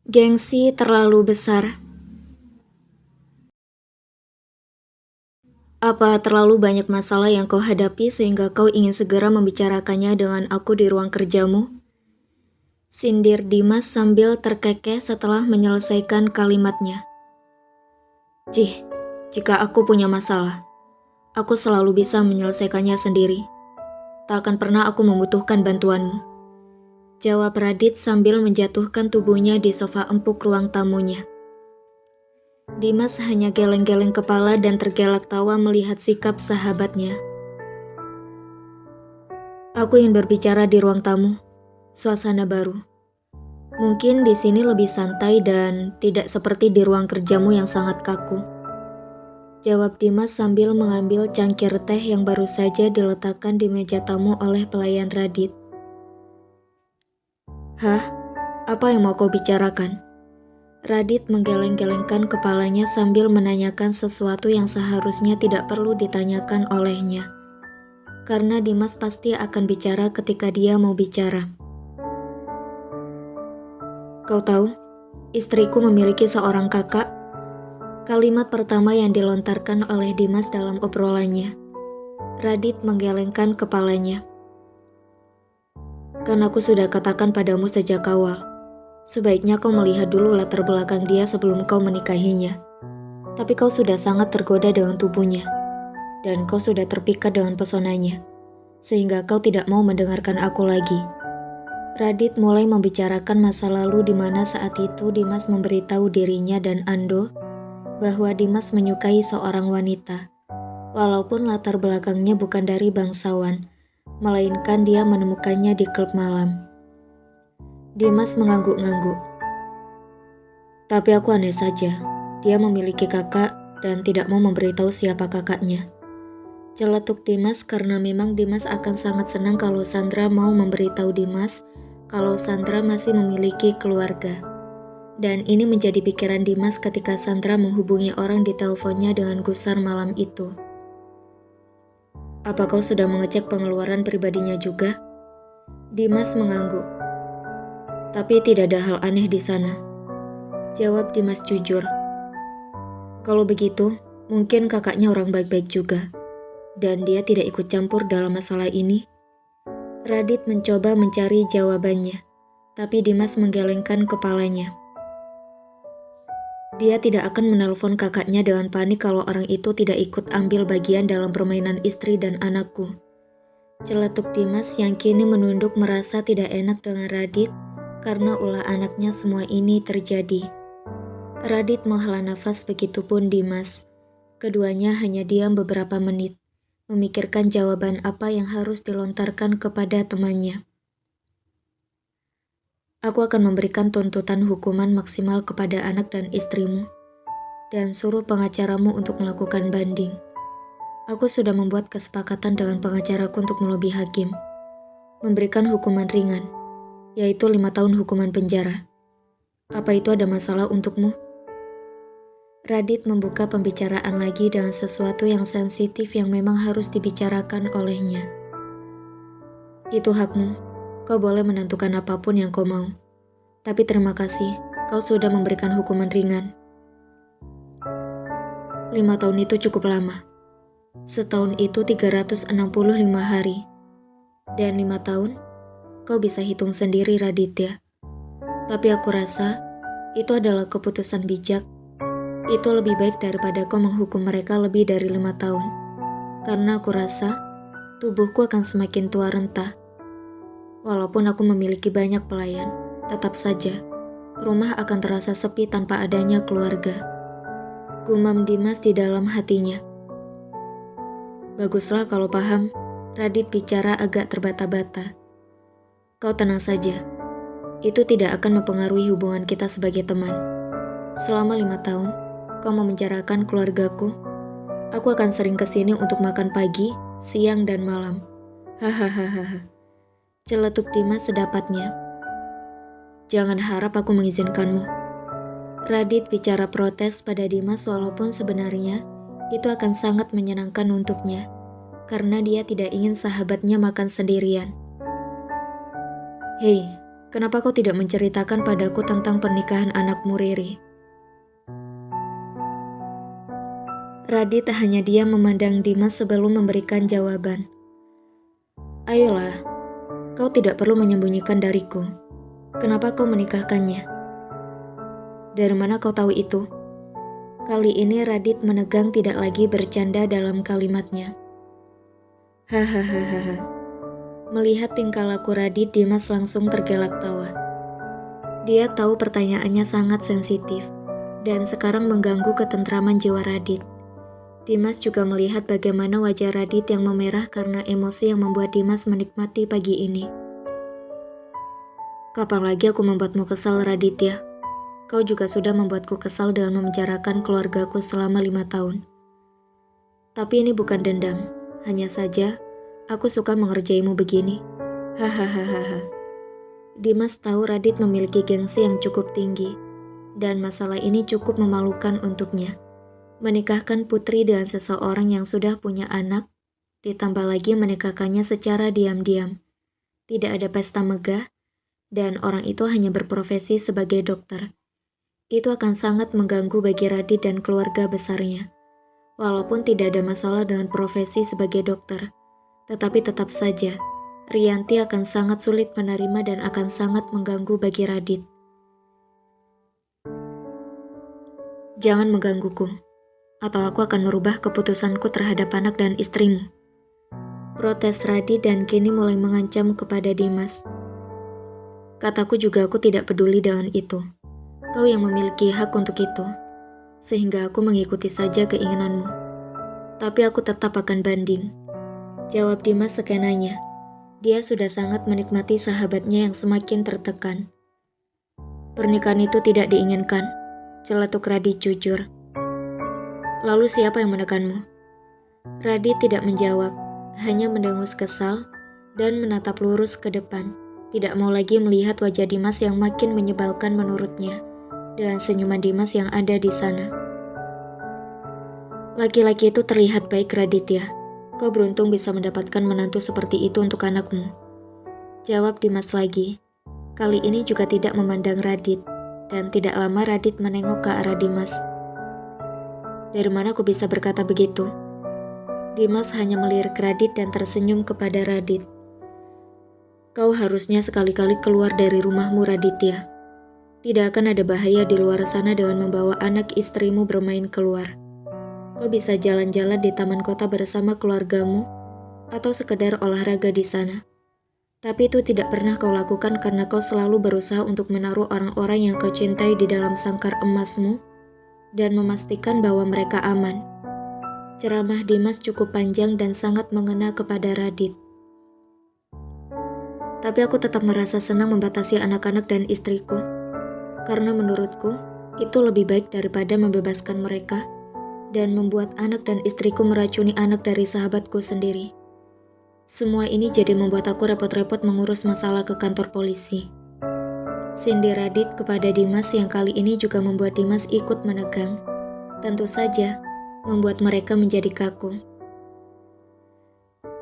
Gengsi terlalu besar. Apa terlalu banyak masalah yang kau hadapi sehingga kau ingin segera membicarakannya dengan aku di ruang kerjamu? Sindir Dimas sambil terkekeh setelah menyelesaikan kalimatnya. Jih, jika aku punya masalah, aku selalu bisa menyelesaikannya sendiri. Tak akan pernah aku membutuhkan bantuanmu. Jawab Radit sambil menjatuhkan tubuhnya di sofa empuk ruang tamunya. Dimas hanya geleng-geleng kepala dan tergelak tawa melihat sikap sahabatnya. Aku ingin berbicara di ruang tamu, suasana baru. Mungkin di sini lebih santai dan tidak seperti di ruang kerjamu yang sangat kaku. Jawab Dimas sambil mengambil cangkir teh yang baru saja diletakkan di meja tamu oleh pelayan Radit. Hah? Apa yang mau kau bicarakan? Radit menggeleng-gelengkan kepalanya sambil menanyakan sesuatu yang seharusnya tidak perlu ditanyakan olehnya. Karena Dimas pasti akan bicara ketika dia mau bicara. Kau tahu, istriku memiliki seorang kakak. Kalimat pertama yang dilontarkan oleh Dimas dalam obrolannya. Radit menggelengkan kepalanya. Kan aku sudah katakan padamu sejak awal. Sebaiknya kau melihat dulu latar belakang dia sebelum kau menikahinya. Tapi kau sudah sangat tergoda dengan tubuhnya. Dan kau sudah terpikat dengan pesonanya. Sehingga kau tidak mau mendengarkan aku lagi. Radit mulai membicarakan masa lalu di mana saat itu Dimas memberitahu dirinya dan Ando bahwa Dimas menyukai seorang wanita. Walaupun latar belakangnya bukan dari bangsawan, melainkan dia menemukannya di klub malam. Dimas mengangguk-ngangguk. Tapi aku aneh saja, dia memiliki kakak dan tidak mau memberitahu siapa kakaknya. Celetuk Dimas karena memang Dimas akan sangat senang kalau Sandra mau memberitahu Dimas kalau Sandra masih memiliki keluarga. Dan ini menjadi pikiran Dimas ketika Sandra menghubungi orang di teleponnya dengan gusar malam itu. Apa kau sudah mengecek pengeluaran pribadinya juga? Dimas mengangguk. Tapi tidak ada hal aneh di sana. Jawab Dimas jujur. Kalau begitu, mungkin kakaknya orang baik-baik juga. Dan dia tidak ikut campur dalam masalah ini. Radit mencoba mencari jawabannya, tapi Dimas menggelengkan kepalanya. Dia tidak akan menelpon kakaknya dengan panik kalau orang itu tidak ikut ambil bagian dalam permainan istri dan anakku. Celetuk Dimas yang kini menunduk merasa tidak enak dengan Radit karena ulah anaknya semua ini terjadi. Radit menghela nafas, begitupun Dimas. Keduanya hanya diam beberapa menit, memikirkan jawaban apa yang harus dilontarkan kepada temannya. Aku akan memberikan tuntutan hukuman maksimal kepada anak dan istrimu, dan suruh pengacaramu untuk melakukan banding. Aku sudah membuat kesepakatan dengan pengacaraku untuk melobi hakim, memberikan hukuman ringan, yaitu 5 tahun hukuman penjara. Apa itu ada masalah untukmu? Radit membuka pembicaraan lagi dengan sesuatu yang sensitif yang memang harus dibicarakan olehnya. Itu hakmu, kau boleh menentukan apapun yang kau mau. Tapi terima kasih, kau sudah memberikan hukuman ringan. 5 tahun itu cukup lama. Setahun itu 365 hari. Dan 5 tahun, kau bisa hitung sendiri Raditya. Tapi aku rasa, itu adalah keputusan bijak. Itu lebih baik daripada kau menghukum mereka lebih dari 5 tahun. Karena aku rasa, tubuhku akan semakin tua renta. Walaupun aku memiliki banyak pelayan, tetap saja, rumah akan terasa sepi tanpa adanya keluarga. Gumam Dimas di dalam hatinya. Baguslah kalau paham, Radit bicara agak terbata-bata. Kau tenang saja, itu tidak akan mempengaruhi hubungan kita sebagai teman. Selama 5 tahun, kau memenjarakan keluargaku. Aku akan sering kesini untuk makan pagi, siang, dan malam. Hahaha. Celetuk Dimas sedapatnya. Jangan harap aku mengizinkanmu. Radit bicara protes pada Dimas walaupun sebenarnya itu akan sangat menyenangkan untuknya, karena dia tidak ingin sahabatnya makan sendirian. Hei, Kenapa kau tidak menceritakan padaku tentang pernikahan anakmu, Riri? Radit hanya diam memandang Dimas sebelum memberikan jawaban. Ayolah, kau tidak perlu menyembunyikan dariku. Kenapa kau menikahkannya? Dari mana kau tahu itu? Kali ini Radit menegang, tidak lagi bercanda dalam kalimatnya. Hahaha. Melihat tingkah laku Radit, Dimas langsung tergelak tawa. Dia tahu pertanyaannya sangat sensitif dan sekarang mengganggu ketentraman jiwa Radit. Dimas juga melihat bagaimana wajah Radit yang memerah karena emosi yang membuat Dimas menikmati pagi ini. Kapan lagi aku membuatmu kesal, Raditya? Kau juga sudah membuatku kesal dengan memenjarakan keluargaku selama 5 tahun. Tapi ini bukan dendam, hanya saja aku suka mengerjaimu begini. Hahaha. Dimas tahu Radit memiliki gengsi yang cukup tinggi, dan masalah ini cukup memalukan untuknya. Menikahkan putri dengan seseorang yang sudah punya anak, ditambah lagi menikahkannya secara diam-diam. Tidak ada pesta megah, dan orang itu hanya berprofesi sebagai dokter. Itu akan sangat mengganggu bagi Radit dan keluarga besarnya. Walaupun tidak ada masalah dengan profesi sebagai dokter, tetapi tetap saja, Rianti akan sangat sulit menerima dan akan sangat mengganggu bagi Radit. Jangan menggangguku, atau aku akan merubah keputusanku terhadap anak dan istrimu. Protes Radit dan kini mulai mengancam kepada Dimas. Kataku juga aku tidak peduli dengan itu. Kau yang memiliki hak untuk itu, sehingga aku mengikuti saja keinginanmu. Tapi aku tetap akan banding. Jawab Dimas sekenanya. Dia sudah sangat menikmati sahabatnya yang semakin tertekan. Pernikahan itu tidak diinginkan, celetuk Radit jujur. Lalu siapa yang menekanmu? Radit tidak menjawab, hanya mendengus kesal dan menatap lurus ke depan. Tidak mau lagi melihat wajah Dimas yang makin menyebalkan menurutnya, dengan senyuman Dimas yang ada di sana. Laki-laki itu terlihat baik, Raditya. Kau beruntung bisa mendapatkan menantu seperti itu untuk anakmu. Jawab Dimas lagi. Kali ini juga tidak memandang Radit, dan tidak lama Radit menengok ke arah Dimas. Dari mana aku bisa berkata begitu? Dimas hanya melirik Radit dan tersenyum kepada Radit. Kau harusnya sekali-kali keluar dari rumahmu, Raditya. Tidak akan ada bahaya di luar sana dengan membawa anak istrimu bermain keluar. Kau bisa jalan-jalan di taman kota bersama keluargamu, atau sekedar olahraga di sana. Tapi itu tidak pernah kau lakukan karena kau selalu berusaha untuk menaruh orang-orang yang kau cintai di dalam sangkar emasmu, dan memastikan bahwa mereka aman. Ceramah Dimas cukup panjang dan sangat mengena kepada Radit. Tapi aku tetap merasa senang membatasi anak-anak dan istriku, karena menurutku itu lebih baik daripada membebaskan mereka dan membuat anak dan istriku meracuni anak dari sahabatku sendiri. Semua ini jadi membuat aku repot-repot mengurus masalah ke kantor polisi. Sindir Radit kepada Dimas yang kali ini juga membuat Dimas ikut menegang. Tentu saja, membuat mereka menjadi kaku.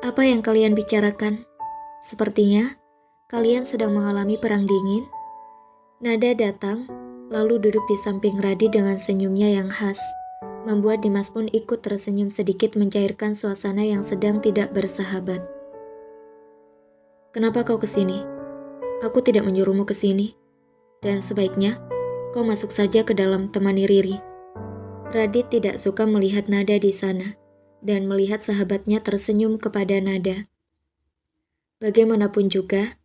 Apa yang kalian bicarakan? Sepertinya, kalian sedang mengalami perang dingin. Nada datang, lalu duduk di samping Radit dengan senyumnya yang khas. Membuat Dimas pun ikut tersenyum sedikit mencairkan suasana yang sedang tidak bersahabat. Kenapa kau kesini? Aku tidak menyuruhmu kesini. Dan sebaiknya, kau masuk saja ke dalam temani Riri. Radit tidak suka melihat Nada di sana, dan melihat sahabatnya tersenyum kepada Nada. Bagaimanapun juga,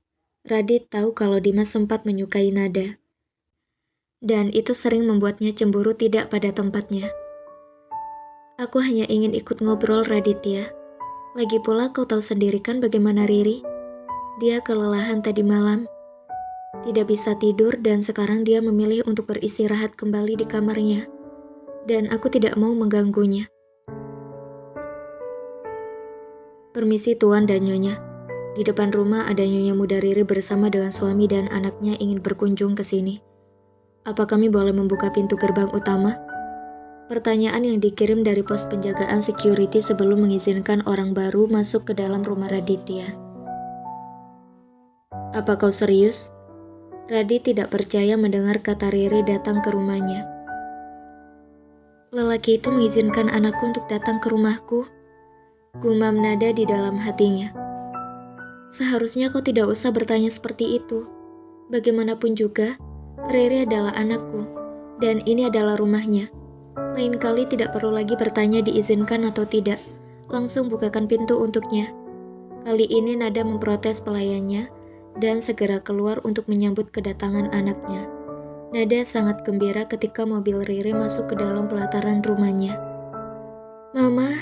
Radit tahu kalau Dimas sempat menyukai Nada. Dan itu sering membuatnya cemburu tidak pada tempatnya. Aku hanya ingin ikut ngobrol, Raditya. Lagi pula kau tahu sendiri kan bagaimana Riri? Dia kelelahan tadi malam. Tidak bisa tidur dan sekarang dia memilih untuk beristirahat kembali di kamarnya. Dan aku tidak mau mengganggunya. Permisi Tuan dan Nyonya. Di depan rumah ada Nyonya muda Riri bersama dengan suami dan anaknya ingin berkunjung ke sini. Apa kami boleh membuka pintu gerbang utama? Pertanyaan yang dikirim dari pos penjagaan security sebelum mengizinkan orang baru masuk ke dalam rumah Raditya. Apa kau serius? Radi tidak percaya mendengar kata Riri datang ke rumahnya. Lelaki itu mengizinkan anakku untuk datang ke rumahku, gumam Nada di dalam hatinya. Seharusnya kau tidak usah bertanya seperti itu. Bagaimanapun juga, Riri adalah anakku, dan ini adalah rumahnya. Lain kali tidak perlu lagi bertanya diizinkan atau tidak. Langsung bukakan pintu untuknya. Kali ini Nada memprotes pelayannya dan segera keluar untuk menyambut kedatangan anaknya. Nada sangat gembira ketika mobil Riri masuk ke dalam pelataran rumahnya. "Mama,"